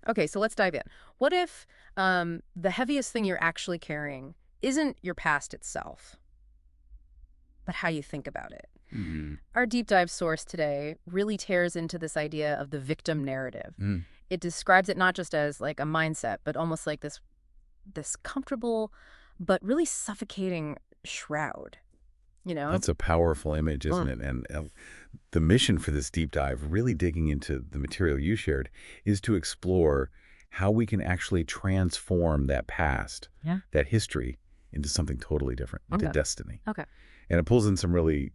Okay, so let's dive in. What if the heaviest thing you're actually carrying isn't your past itself, but how you think about it? Hmm. Our deep dive source today really tears into this idea of the victim narrative. Mm. It describes it not just as like a mindset, but almost like this comfortable but really suffocating shroud, you know? That's a powerful image, isn't Mm. it? And the mission for this deep dive, really digging into the material you shared, is to explore how we can actually transform that past, Yeah. that history, into something totally different, into Okay. destiny. Okay. And it pulls in some really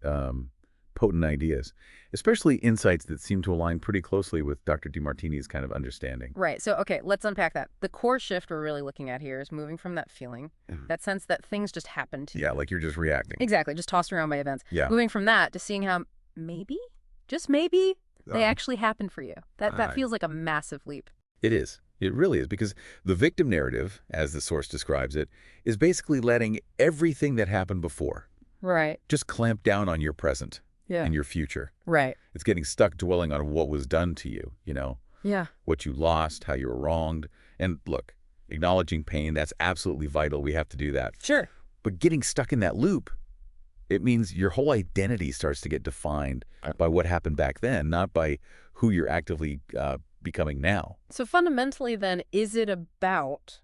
potent ideas, especially insights that seem to align pretty closely with Dr. DeMartini's kind of understanding. Right. So, okay, let's unpack that. The core shift we're really looking at here is moving from that feeling, Mhm. that sense that things just happen to Yeah, you. like you're just reacting. Exactly, just tossed around by events. Yeah. Moving from that to seeing how maybe, just maybe, they Um, actually happen for you. That I feels like a massive leap. It is. It really is, because the victim narrative, as the source describes it, is basically letting everything that happened before Right. just clamp down on your present Yeah. and your future. Right. It's getting stuck dwelling on what was done to you, Yeah. what you lost, how you were wronged. And look, acknowledging pain, that's absolutely vital. We have to do that. Sure. But getting stuck in that loop, it means your whole identity starts to get defined by what happened back then, not by who you're actively becoming now. So fundamentally then, is it about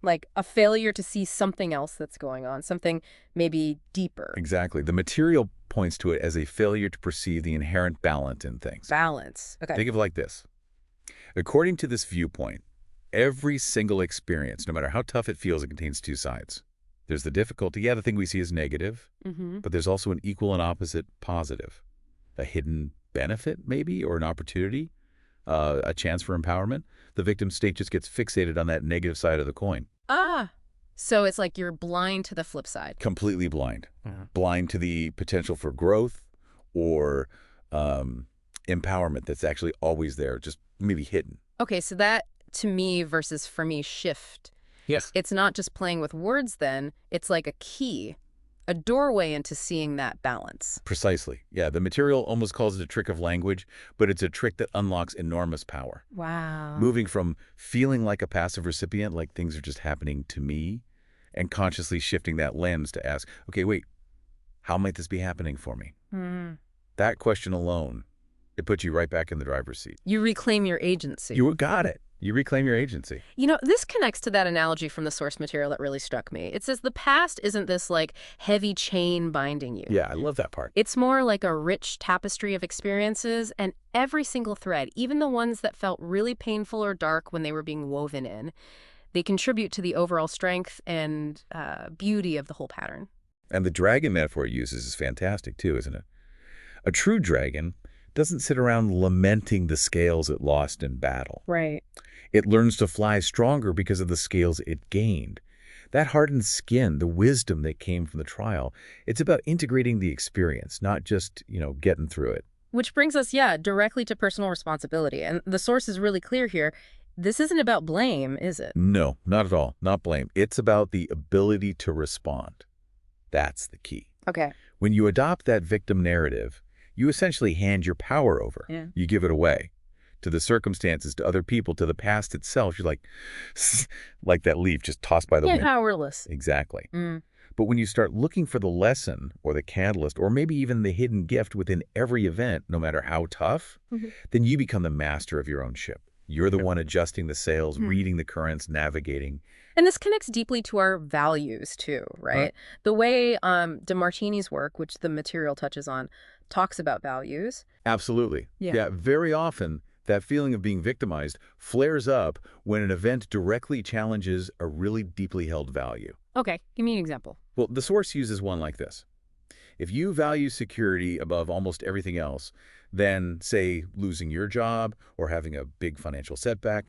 like a failure to see something else that's going on, something maybe deeper? Exactly. The material points to it as a failure to perceive the inherent balance in things. Balance. Okay. Think of it like this. According to this viewpoint, every single experience, no matter how tough it feels, it contains two sides. There's the difficulty. Yeah, the thing we see is negative, Mm-hmm. but there's also an equal and opposite positive. A hidden benefit, maybe, or an opportunity, a chance for empowerment. The victim state just gets fixated on that negative side of the coin. Ah. So it's like you're blind to the flip side. Completely blind. Blind to the potential for growth or empowerment that's actually always there, just maybe hidden. Okay, so that to me versus for me shift. Yes. It's not just playing with words then, it's like a key, a doorway into seeing that balance. Precisely. Yeah, the material almost calls it a trick of language, but it's a trick that unlocks enormous power. Wow. Moving from feeling like a passive recipient, like things are just happening to me, and consciously shifting that lens to ask, okay, wait, how might this be happening for me? Mm. That question alone, it puts you right back in the driver's seat. You reclaim your agency. You got it. You reclaim your agency. You know, this connects to that analogy from the source material that really struck me. It says the past isn't this like heavy chain binding you. Yeah, I love that part. It's more like a rich tapestry of experiences, and every single thread, even the ones that felt really painful or dark when they were being woven in, they contribute to the overall strength and beauty of the whole pattern. And the dragon metaphor it uses is fantastic too, isn't it? A true dragon doesn't sit around lamenting the scales it lost in battle. Right. It learns to fly stronger because of the scales it gained. That hardened skin, the wisdom that came from the trial, it's about integrating the experience, not just, getting through it. Which brings us, directly to personal responsibility. And the source is really clear here. This isn't about blame, is it? No, not at all. Not blame. It's about the ability to respond. That's the key. Okay. When you adopt that victim narrative, you essentially hand your power over. Yeah. You give it away to the circumstances, to other people, to the past itself. You're like that leaf just tossed by the wind. Powerless. Exactly. Mm. But when you start looking for the lesson or the catalyst or maybe even the hidden gift within every event, no matter how tough, then you become the master of your own ship. You're the one adjusting the sails, reading the currents, navigating. And this connects deeply to our values, too, right? The way DeMartini's work, which the material touches on, talks about values. Absolutely. Yeah. Very often, that feeling of being victimized flares up when an event directly challenges a really deeply held value. Okay, give me an example. Well, the source uses one like this. If you value security above almost everything else, then, say, losing your job or having a big financial setback,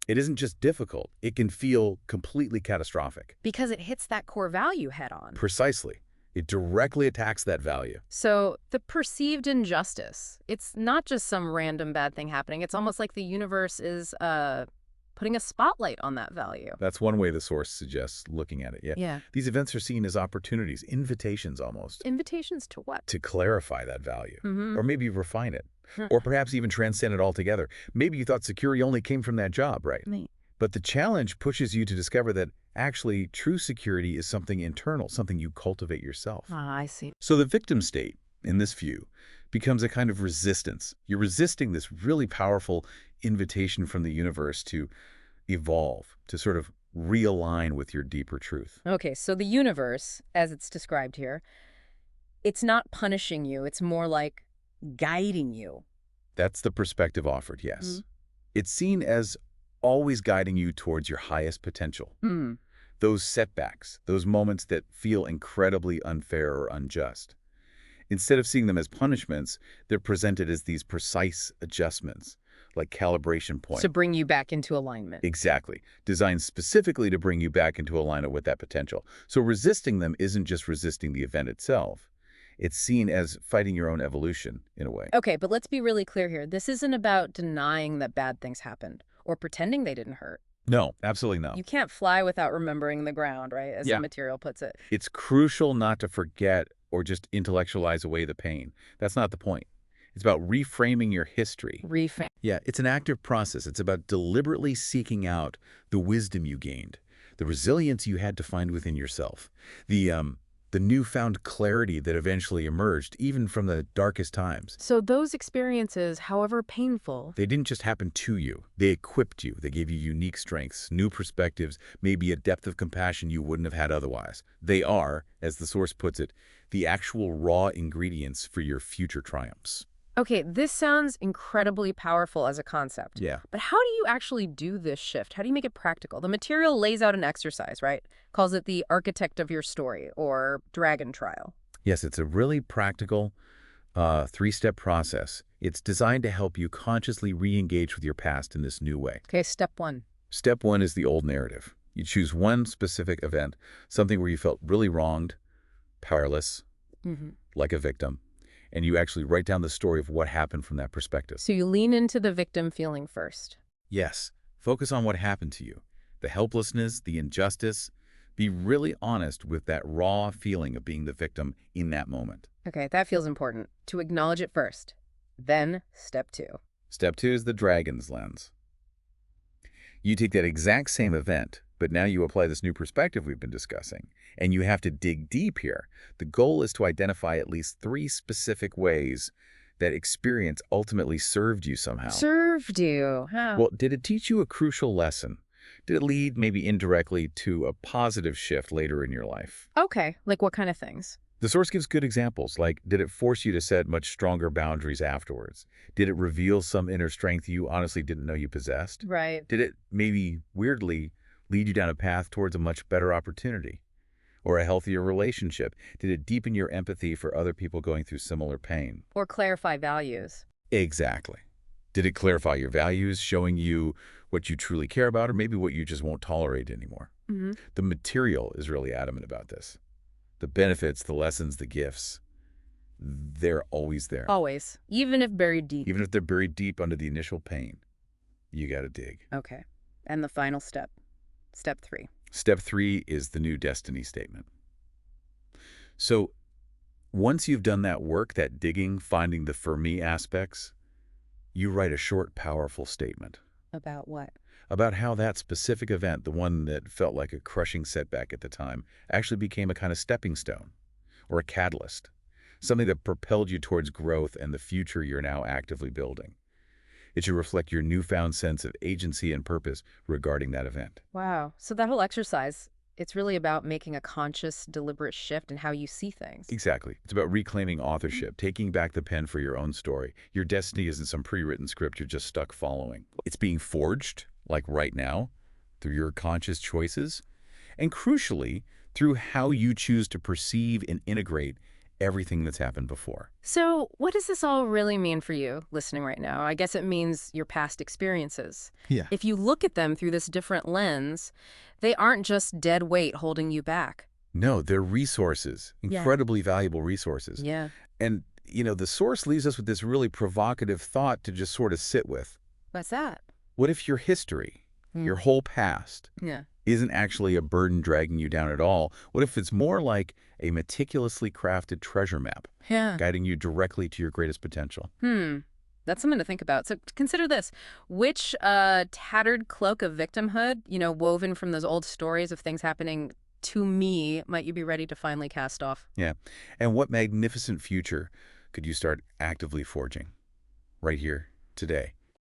it isn't just difficult. It can feel completely catastrophic. Because it hits that core value head on. Precisely. It directly attacks that value. So the perceived injustice, it's not just some random bad thing happening. It's almost like the universe is putting a spotlight on that value. That's one way the source suggests looking at it. Yeah. These events are seen as opportunities, invitations almost, Invitations to what? to clarify that value Mm-hmm. or maybe refine it. Huh. or perhaps even transcend it altogether. Maybe you thought security only came from that job, right? Me. But the challenge pushes you to discover that actually true security is something internal, something you cultivate yourself. Ah, I see. So the victim state, in this view, becomes a kind of resistance. You're resisting this really powerful invitation from the universe to evolve, to sort of realign with your deeper truth. Okay, so the universe, as it's described here, it's not punishing you. It's more like guiding you. That's the perspective offered, Mm. yes. It's seen as always guiding you towards your highest potential. Mm. Those setbacks, those moments that feel incredibly unfair or unjust. Instead of seeing them as punishments, they're presented as these precise adjustments, like calibration points. To bring you back into alignment. Exactly. Designed specifically to bring you back into alignment with that potential. So resisting them isn't just resisting the event itself. It's seen as fighting your own evolution, in a way. Okay, but let's be really clear here. This isn't about denying that bad things happened or pretending they didn't hurt. No, absolutely no. You can't fly without remembering the ground, right? As Yeah. the material puts it. It's crucial not to forget or just intellectualize away the pain. That's not the point. It's about reframing your history. Reframe. Yeah, it's an active process. It's about deliberately seeking out the wisdom you gained, the resilience you had to find within yourself, the newfound clarity that eventually emerged, even from the darkest times. So those experiences, however painful, They didn't just happen to you. They equipped you. They gave you unique strengths, new perspectives, maybe a depth of compassion you wouldn't have had otherwise. They are, as the source puts it, the actual raw ingredients for your future triumphs. okay, this sounds incredibly powerful as a concept. Yeah. But how do you actually do this shift? How do you make it practical? The material lays out an exercise, right? Calls it the architect of your story or dragon trial. Yes, it's a really practical three-step process. It's designed to help you consciously re-engage with your past in this new way. Okay, step 1. Step 1 is the old narrative. You choose one specific event, something where you felt really wronged, powerless, like a victim, and you actually write down the story of what happened from that perspective. So you lean into the victim feeling first. Yes, focus on what happened to you, the helplessness, the injustice. Be really honest with that raw feeling of being the victim in that moment. Okay, that feels important. To acknowledge it first. Then, step 2. Step 2 is the dragon's lens. You take that exact same event, but now you apply this new perspective we've been discussing, and you have to dig deep here. The goal is to identify at least 3 specific ways that experience ultimately served you somehow. Served you. How? Well, did it teach you a crucial lesson? Did it lead maybe indirectly to a positive shift later in your life? Okay, like what kind of things? The source gives good examples, like did it force you to set much stronger boundaries afterwards? Did it reveal some inner strength you honestly didn't know you possessed? Right. Did it maybe weirdly lead you down a path towards a much better opportunity or a healthier relationship? Did it deepen your empathy for other people going through similar pain? Or clarify values. Exactly. Did it clarify your values, showing you what you truly care about or maybe what you just won't tolerate anymore? The material is really adamant about this. The benefits, the lessons, the gifts, they're always there. Always. Even if buried deep. Even if they're buried deep under the initial pain, you got to dig. Okay. And the final step. Step 3. Step 3 is the new destiny statement. So once you've done that work, that digging, finding the for me aspects, you write a short, powerful statement. About what? About how that specific event, the one that felt like a crushing setback at the time, actually became a kind of stepping stone or a catalyst, something that propelled you towards growth and the future you're now actively building. It should reflect your newfound sense of agency and purpose regarding that event. Wow. So that whole exercise, it's really about making a conscious, deliberate shift in how you see things. Exactly. It's about reclaiming authorship, taking back the pen for your own story. Your destiny isn't some pre-written script you're just stuck following. It's being forged, like right now, through your conscious choices, and crucially, through how you choose to perceive and integrate everything that's happened before. So what does this all really mean for you listening right now? I guess it means your past experiences. Yeah. If you look at them through this different lens, they aren't just dead weight holding you back. No, they're resources, incredibly valuable resources. Yeah. And, the source leaves us with this really provocative thought to just sort of sit with. What's that? What if your history, your whole past, Yeah. isn't actually a burden dragging you down at all? What if it's more like a meticulously crafted treasure map, Yeah. guiding you directly to your greatest potential? That's something to think about. So consider this. Which tattered cloak of victimhood, woven from those old stories of things happening to me, might you be ready to finally cast off? Yeah. And what magnificent future could you start actively forging right here, today?